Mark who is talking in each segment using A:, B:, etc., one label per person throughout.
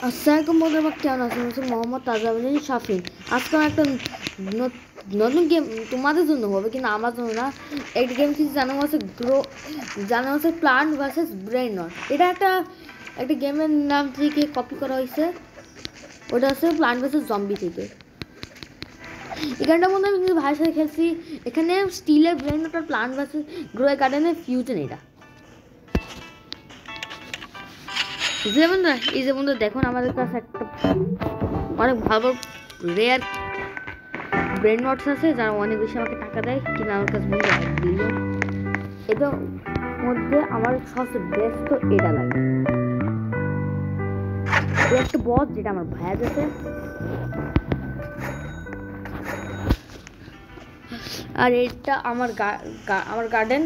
A: আসসালামাইকুম বন্ধুরা, কেমন আছেন? আমি মোহাম্মদ তাজউদ্দিন শাফিন। আজকে আমি একটা নতুন গেম তোমাদের জন্য হবে, কিন্তু আমার জন্য না। একটা গেম কিছু জানা আছে প্লান্ট ভার্সেস ব্রেন নট। এটা একটা গেমের নাম থেকে কপি করা হয়েছে। ওটা আছে প্লান্ট ভার্সেস জম্বি থেকে। এখানটা মধ্যে আমি কিন্তু ভাইয়ের সাথে খেলছি। এখানে স্টিলের ব্রেন নট আর প্লান্ট ভার্সেস গ্রো গার্ডেনের ফিউশন। এটা এই যে বন্ধুরা দেখুন, আমাদের কাছে একটা অনেক ভালো রেয়ার ব্রেন নটস আছে, যারা অনেক বেশি আমাকে টাকা দেয়, কিন্তু আমার কাছে বন্ধু এটার মধ্যে আমার সবচেয়ে বেস্ট তো এটা লাগে। একটা বস যেটা আমার ভাইয়া আছে, আর এটা আমার গার্ডেন।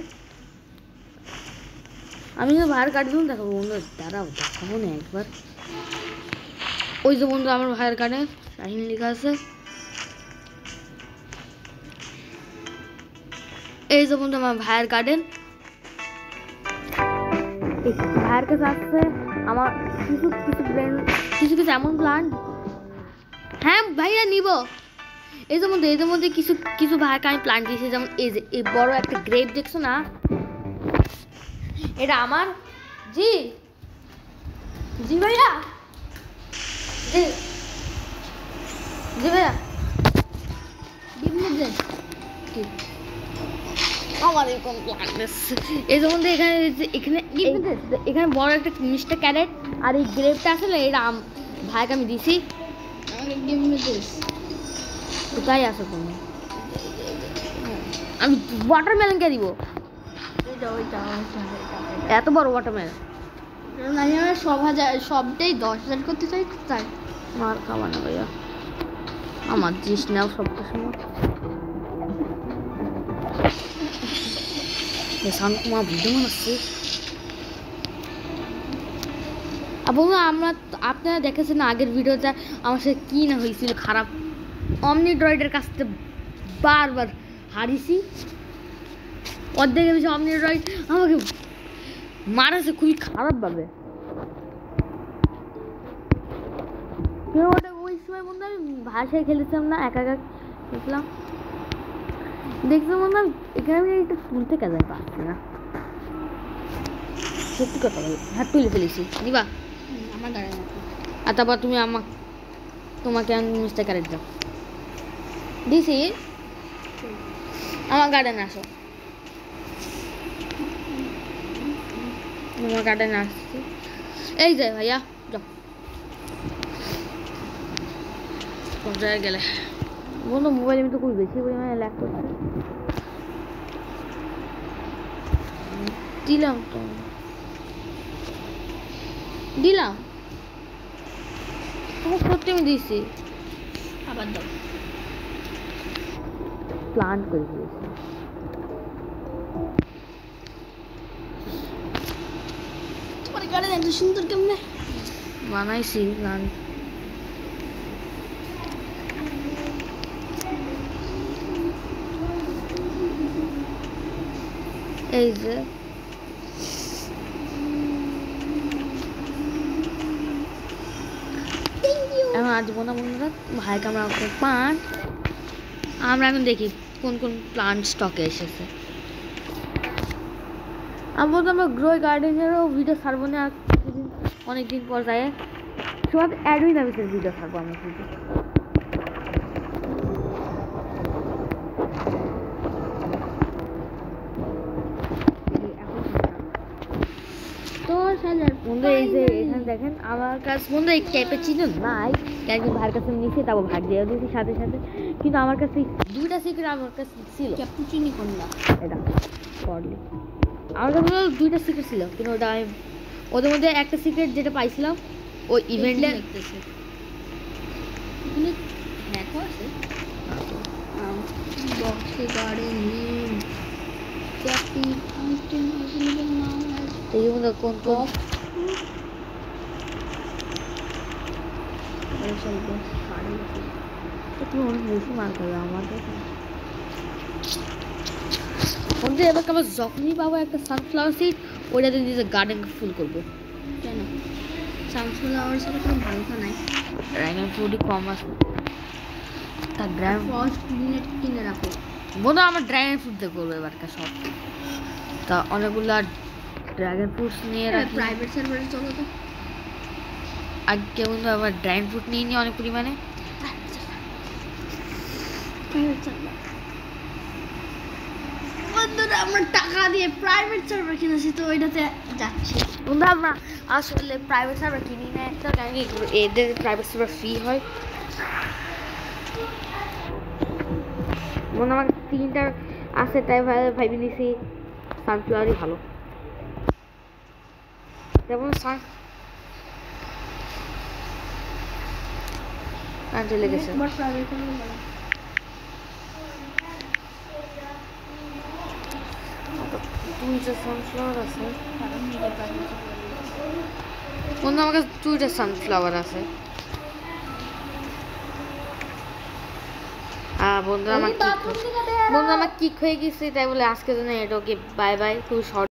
A: আমি যে ভাইয়ের গার্ডেন দেখাবো বন্ধু, দাঁড়াও দেখাবো না একবার। ওই যে বন্ধু আমার ভাইয়ের গার্ডেন রাহিন লেখা আছে। এই যে বন্ধু আমার ভাইয়ের গার্ডেন। ভাইয়ের কাছে আসছে আমার কিছু এমন প্লান্ট। হ্যাঁ ভাইয়া নিব। এই যে মধ্যে কিছু ভাইয়াকে আমি প্লান্ট দিয়েছি, যেমন এই যে এই বড় একটা গ্রেপ দেখছো না, এটা আমার। জি জি ভাইয়া, জি জি ভাইয়া, আমার এরকম প্লান্ট আছে। এই যে মধ্যে এখানে বড় একটা মিষ্টি ক্যারেট আর এই গ্রেপটা আসলে এটা ভাইকে আমি দিছি। কোথায় আসো তুমি? আমি ওয়াটারমেলনকে দিব। এত বড় ওয়াটারমেলন
B: আমি আমার সবটাই 10,000 করতে চাই, তাই
A: মার খাওয়া না ভাইয়া। আমার জিনিস নাও সবটা সময় শান্তকুমার ভিডিও বানাচ্ছে। আপনারা দেখেছেন না আগের ভিডিওতে আমার সাথে কি না হয়েছিল খারাপ। অমনিড্রয়েডের কাছ থেকে বারবার হারিয়েছি। অর্ধেক বেশি অমনিড্রয়েড আমাকে মারাছে খুবই খারাপভাবে। ওই সময় বন্ধু আমি ভাষায় খেলেছিলাম না, একা খেলছিলাম। দেখছিলাম বন্ধু এখানে আমি এটা তুলতে কাজে পাচ্ছি না, সত্যি কথা বলি। হ্যাঁ তুলে ফেলেছি দিবা
B: আমার গাড়ি।
A: আর তারপর তোমাকে আমি মিস্টার ক্যারেট দাও দিছি। আমার গার্ডেনে আসো, আমার গার্ডেনে আসছি। এই যে ভাইয়া যাও, কোন জায়গায় গেলে বন্ধু? মোবাইল আমি তো খুব বেশি পরিমাণে ল্যাগ করছে। দিলাম তোমার সত্যি আমি দিয়েছি।
B: আবার দাও,
A: প্লান্ট করে দিয়েছি।
B: তোমার গাড়ি এত সুন্দর কেমনে
A: বানাইছি প্লান্ট। এই যে এখন আসবো না বন্ধুরা, ভাইকে আমরা পান। আমরা এখন দেখি কোন কোন প্লান্ট স্টকে এসেছে। আমরা গ্রো গার্ডেনেরও ভিডিও ছাড়বো না, অনেকদিন পর যায় সব অ্যাডউইন অফিসের ভিডিও ছাড়বো আমরা শুধু। বন্ধু এই যে এখানে দেখেন আমার কাছে বন্ধু এই টাইপের চিহ্ন নাই, একদিন ভাইয়ের কাছে নিয়েছি, তারপর ভাগ দিয়ে দিয়েছি সাথে সাথে। কিন্তু আমার কাছে দুইটা সিক্রেট আমার কাছে ছিল।
B: ক্যাপুচিনি কোনটা?
A: এটা পড়লি আমার কাছে দুইটা সিক্রেট ছিল, কিন্তু ওটা আমি ওদের মধ্যে একটা সিক্রেট যেটা পাইছিলাম ওই ইভেন্টে কোন কোন অনেক বেশি মার খাবে আমাদের বন্ধু। এবার আবার যখনই পাবো একটা সানফ্লাওয়ার সিড, ওইটাতে নিজের গার্ডেন ফুল করবো।
B: কেন? সানফ্লাওয়ার ছাড়া কোনো ভালো তো নাই।
A: ড্রাগন ফ্রুটই কম আছে। তা ড্রাগন
B: ফ্রস্ট গ্রিনেট কিনে রাখো।
A: বন্ধু আমার ড্রাগন ফ্রুট দিয়ে করবো এবারকার সব। তা অনেকগুলা ড্রাগন ফ্রুটস নিয়ে রাখি।
B: প্রাইভেট সার্ভারে চলো তো।
A: আজকে বন্ধু আবার ড্রাগন ফ্রুট নিয়ে নিই অনেক পরিমাণে।
B: প্রাইভেট সার্ভার বন্ধুরা আমরা টাকা দিয়ে প্রাইভেট সার্ভার কিনেছি, তো ওইটাতে যাচ্ছি।
A: বন্ধু আমরা আসলে প্রাইভেট সার্ভার কিনি না একটা, কারণ কি এদের প্রাইভেট সার্ভার ফ্রি হয়। বন্ধু আমার 3টা আছে, তাই ভাবি নিছি সানফ্লাওয়ারই ভালো। যেমন চলে গেছে।
B: প্রাইভেট
A: সানফ্লাওয়ার আছে বন্ধু, আমার কাছে 2টা সানফ্লাওয়ার আছে। বন্ধু আমার কিক হয়ে গেছে, তাই বলে আজকের জন্য এটা ওকে বাই বাই। খুব শর্ট